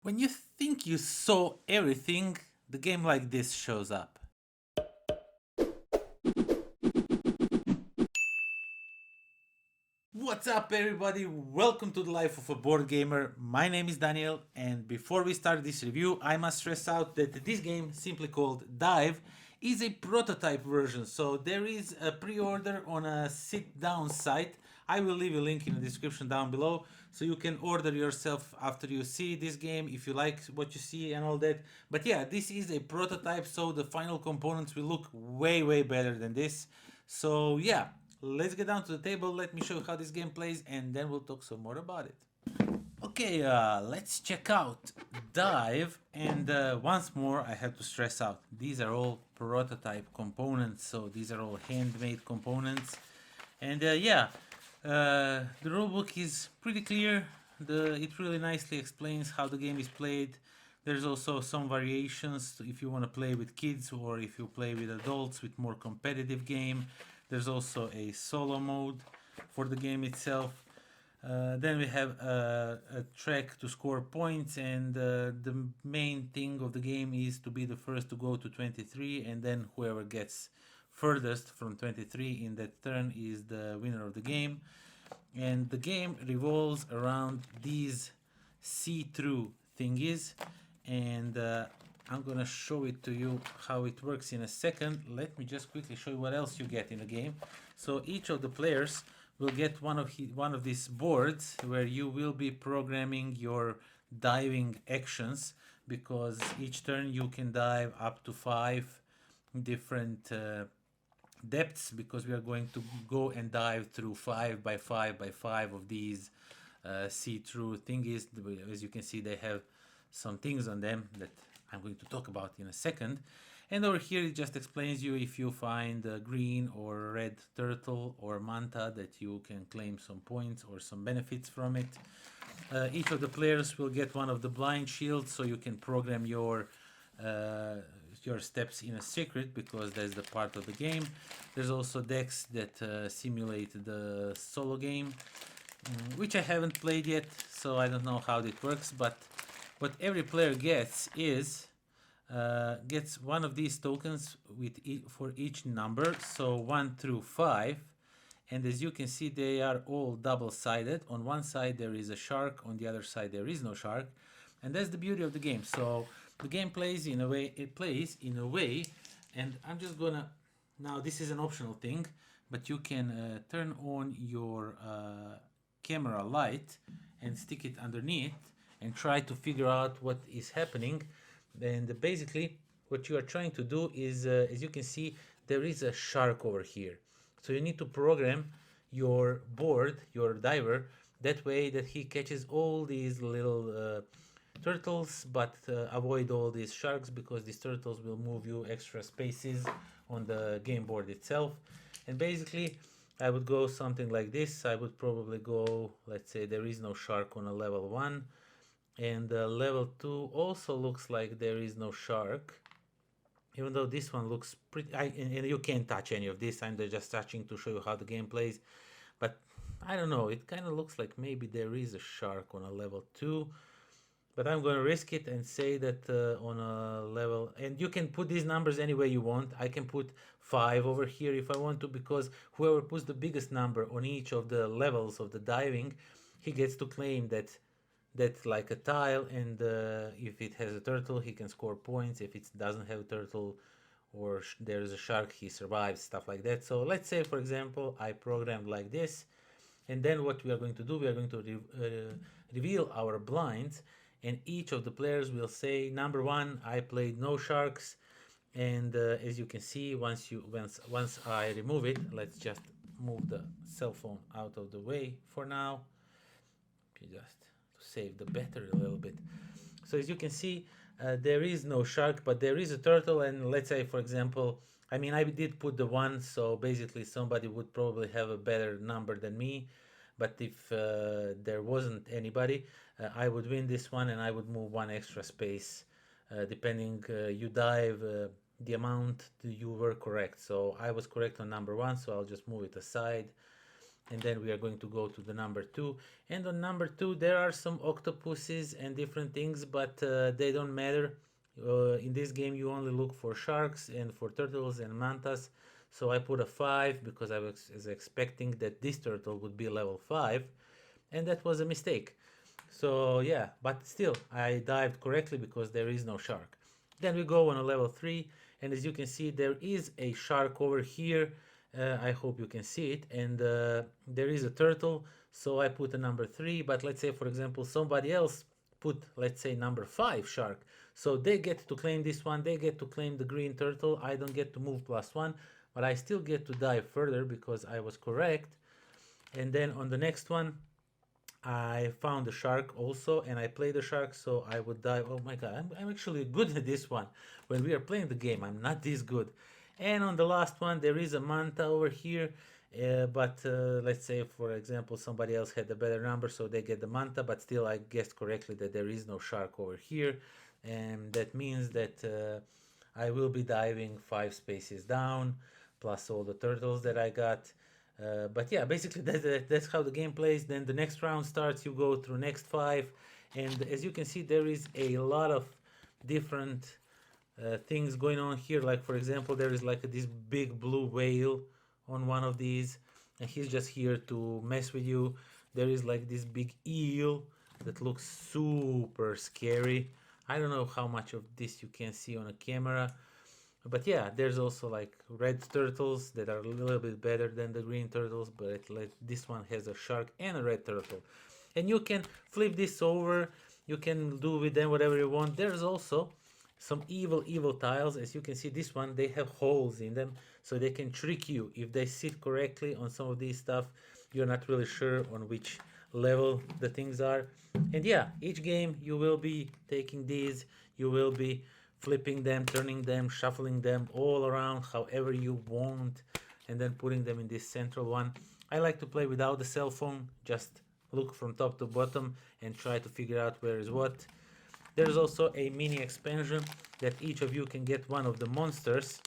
When you think you saw everything, the game like this shows up. What's up, everybody? Welcome to the Life of a Board Gamer. My name is Daniel, and before we start this review, I must stress out that this game, simply called Dive, is a prototype version. So there is a pre-order on a SitDown site. I will leave a link in the description down below, so you can order yourself after you see this game if you like what you see and all that. But yeah, this is a prototype, so the final components will look way better than this. So yeah, let's get down to the table. Let me show you how this game plays, and then we'll talk some more about it. Okay, let's check out Dive. And once more, I have to stress out, these are all prototype components, so these are all handmade components. And yeah, the rulebook is pretty clear. It really nicely explains how the game is played. There's also some variations if you want to play with kids or if you play with adults with more competitive game. There's also a solo mode for the game itself. Then we have a track to score points, and the main thing of the game is to be the first to go to 23, and then whoever gets furthest from 23 in that turn is the winner of the game. And the game revolves around these see-through thingies, and I'm gonna show it to you how it works in a second. Let me just quickly show you what else you get in the game. So each of the players will get one of these boards where you will be programming your diving actions, because each turn you can dive up to 5 different depths, because we are going to go and dive through 5 by 5 of these see-through thingies. As you can see, they have some things on them that I'm going to talk about in a second. And over here it just explains you if you find a green or red turtle or manta that you can claim some points or some benefits from it. Each of the players will get one of the blind shields, so you can program your steps in a secret, because that's the part of the game. There's also decks that simulate the solo game, which I haven't played yet, so I don't know how it works. But what every player gets is gets one of these tokens for each number, so 1 through 5. And as you can see, they are all double-sided. On one side there is a shark, on the other side there is no shark, and that's the beauty of the game. So the game plays in a way, and I'm just gonna, now this is an optional thing, but you can turn on your camera light and stick it underneath and try to figure out what is happening. And basically what you are trying to do is, as you can see, there is a shark over here, so you need to program your board, your diver, that way that he catches all these little turtles, but avoid all these sharks, because these turtles will move you extra spaces on the game board itself. And basically I would go something like this. I would probably go, let's say there is no shark on a level 1, and level 2 also looks like there is no shark, even though this one looks pretty, and you can't touch any of this. I'm just touching to show you how the game plays, but I don't know, it kind of looks like maybe there is a shark on a level 2. But I'm going to risk it and say that on a level, and you can put these numbers any way you want. I can put 5 over here if I want to, because whoever puts the biggest number on each of the levels of the diving, he gets to claim that's like a tile. And if it has a turtle, he can score points. If it doesn't have a turtle or there's a shark, he survives, stuff like that. So let's say, for example, I programmed like this, and then what we are going to do, we are going to reveal our blinds, and each of the players will say, number 1, I played no sharks. And as you can see, once I remove it, let's just move the cell phone out of the way for now, just to save the battery a little bit. So as you can see, there is no shark, but there is a turtle. And let's say, for example, I mean, I did put the 1, so basically somebody would probably have a better number than me. But if there wasn't anybody, I would win this one, and I would move 1 extra space, depending, you dive the amount you were correct. So I was correct on number 1, so I'll just move it aside. and then we are going to go to the number 2. And on number 2 there are some octopuses and different things, but they don't matter. In this game you only look for sharks and for turtles and mantas, so I put a 5 because I was expecting that this turtle would be level 5, and that was a mistake. So yeah, but still I dived correctly because there is no shark. Then we go on a level 3, and as you can see there is a shark over here. I hope you can see it, and there is a turtle, so I put a number 3. But let's say for example somebody else put, let's say, number 5 shark, so they get to claim this one, they get to claim the green turtle. I don't get to move +1, but I still get to dive further because I was correct. And then on the next one I found the shark also, and I played the shark, so I would dive. Oh my god, I'm actually good at this one. When we are playing the game, I'm not this good. And on the last one, there is a manta over here, but let's say, for example, somebody else had a better number, so they get the manta, but still I guessed correctly that there is no shark over here, and that means that I will be diving 5 spaces down, plus all the turtles that I got. But yeah, basically that's how the game plays. Then the next round starts, you go through next 5, and as you can see there is a lot of different things going on here. Like for example, there is like this big blue whale on one of these, and he's just here to mess with you. There is like this big eel that looks super scary. I don't know how much of this you can see on a camera, but yeah, there's also like red turtles that are a little bit better than the green turtles, but like this one has a shark and a red turtle, and you can flip this over. You can do with them whatever you want. There's also some evil tiles. As you can see, this one, they have holes in them, so they can trick you if they sit correctly on some of these stuff. You're not really sure on which level the things are. And yeah, each game you will be taking these, you will be flipping them, turning them, shuffling them all around however you want, and then putting them in this central one. I like to play without the cell phone, just look from top to bottom and try to figure out where is what. There's also a mini expansion that each of you can get one of the monsters.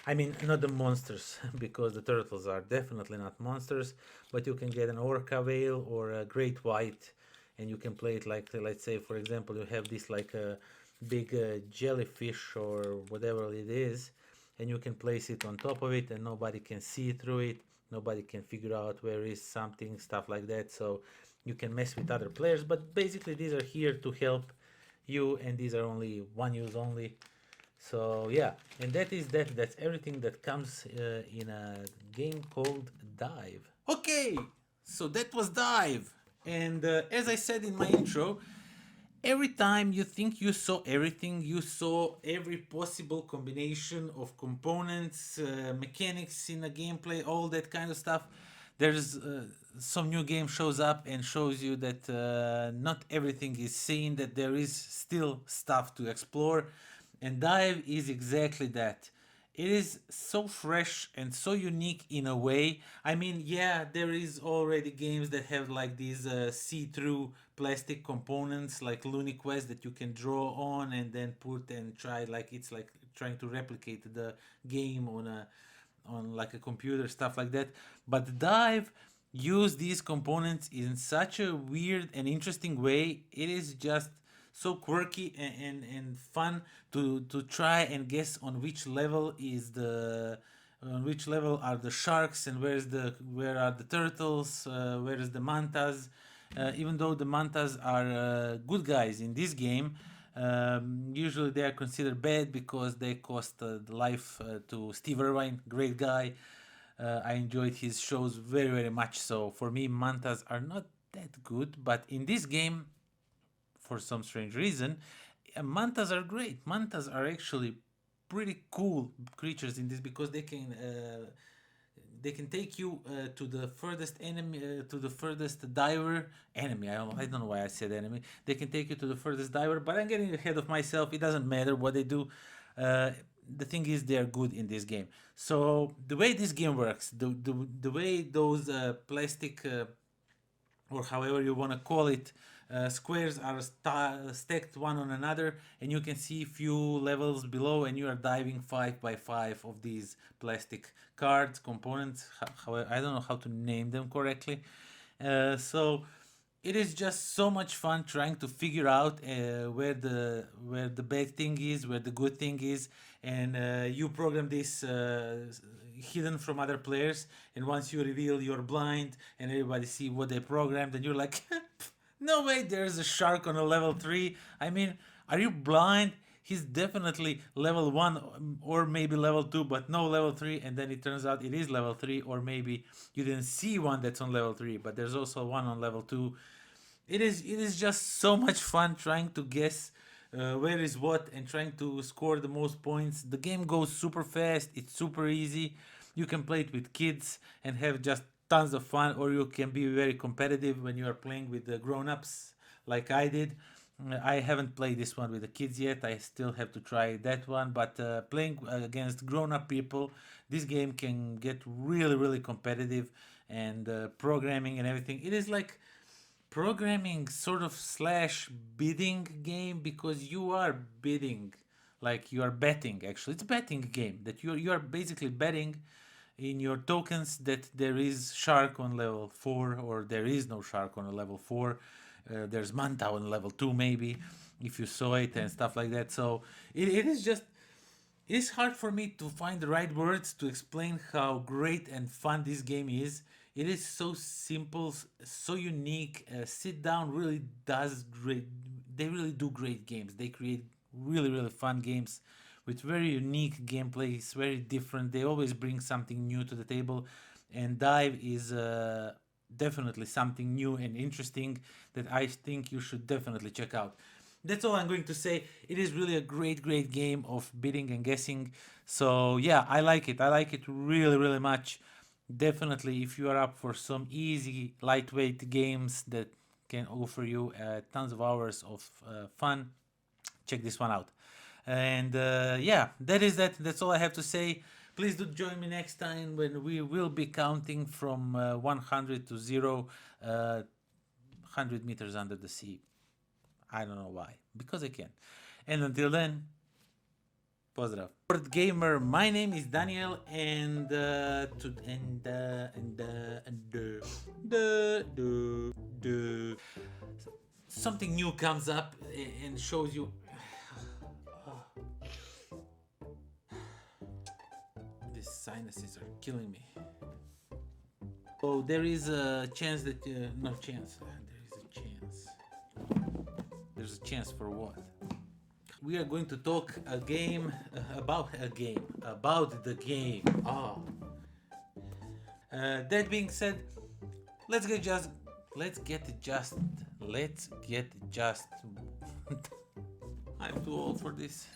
I mean, not the monsters, because the turtles are definitely not monsters, but you can get an orca whale or a great white, and you can play it like, let's say, for example, you have this like a big jellyfish or whatever it is, and you can place it on top of it and nobody can see through it, nobody can figure out where is something, stuff like that. So you can mess with other players, but basically these are here to help you, and these are only one use only. So yeah, and that's everything that comes in a game called Dive. Okay, so that was Dive, and as I said in my intro, every time you think you saw everything, you saw every possible combination of components, mechanics in a gameplay, all that kind of stuff. There's some new game shows up and shows you that not everything is seen, that there is still stuff to explore, and Dive is exactly that. It is so fresh and so unique in a way. I mean, yeah, there is already games that have like these see-through plastic components like Looney Quest that you can draw on and then put and try, like it's like trying to replicate the game on like a computer, stuff like that. But Dive use these components in such a weird and interesting way. It is just so quirky and fun to try and guess on which level is the on which level are the sharks and where are the turtles, where is the mantas. Even though the mantas are good guys in this game, usually they are considered bad because they cost the life to Steve Irwin, great guy. I enjoyed his shows very much, so for me mantas are not that good, but in this game, for some strange reason, mantas are great. Mantas are actually pretty cool creatures in this because they can take you to the furthest enemy, to the furthest diver enemy. I don't know why I said enemy. They can take you to the furthest diver, but I'm getting ahead of myself. It doesn't matter what they do. The thing is, they are good in this game. So the way this game works, the way those plastic or however you want to call it, squares are stacked one on another, and you can see few levels below, and you are diving 5 by 5 of these plastic cards components. However, I don't know how to name them correctly. So it is just so much fun trying to figure out where the bad thing is, where the good thing is, and you program this hidden from other players. And once you reveal you're blind, and everybody see what they programmed, and you're like, no way, there's a shark on a level 3. I mean, are you blind? He's definitely level 1 or maybe level 2, but no level 3. And then it turns out it is level 3, or maybe you didn't see one that's on level 3, but there's also one on level 2. It is just so much fun trying to guess where is what and trying to score the most points. The game goes super fast, it's super easy. You can play it with kids and have just tons of fun, or you can be very competitive when you are playing with the grown-ups like I did. I haven't played this one with the kids yet. I still have to try that one. But playing against grown-up people, this game can get really, really competitive, and programming and everything. It is like programming sort of slash bidding game, because you are bidding, like you are betting. Actually, it's a betting game that you are basically betting in your tokens that there is shark on level 4, or there is no shark on a level 4. There's manta on level 2 maybe, if you saw it, and stuff like that. So it is just, it's hard for me to find the right words to explain how great and fun this game is. It is so simple, so unique. SitDown really does great. They really do great games. They create really, really fun games with very unique gameplay. It's very different. They always bring something new to the table, and Dive is definitely something new and interesting that I think you should definitely check out. That's all I'm going to say. It is really a great, great game of bidding and guessing. So yeah, I like it. I like it really, really much. Definitely, if you are up for some easy, lightweight games that can offer you tons of hours of fun, check this one out. And yeah, that is that. That's all I have to say. Please do join me next time when we will be counting from 100 to 0, 100 meters under the sea. I don't know why, because I can. And until then, pozdrav. Board gamer, my name is Daniel, and something new comes up and shows you. These sinuses are killing me. Oh, there is a chance that no chance. There is a chance. There's a chance for what? We are going to talk about the game. Oh. That being said, let's get just. I'm too old for this.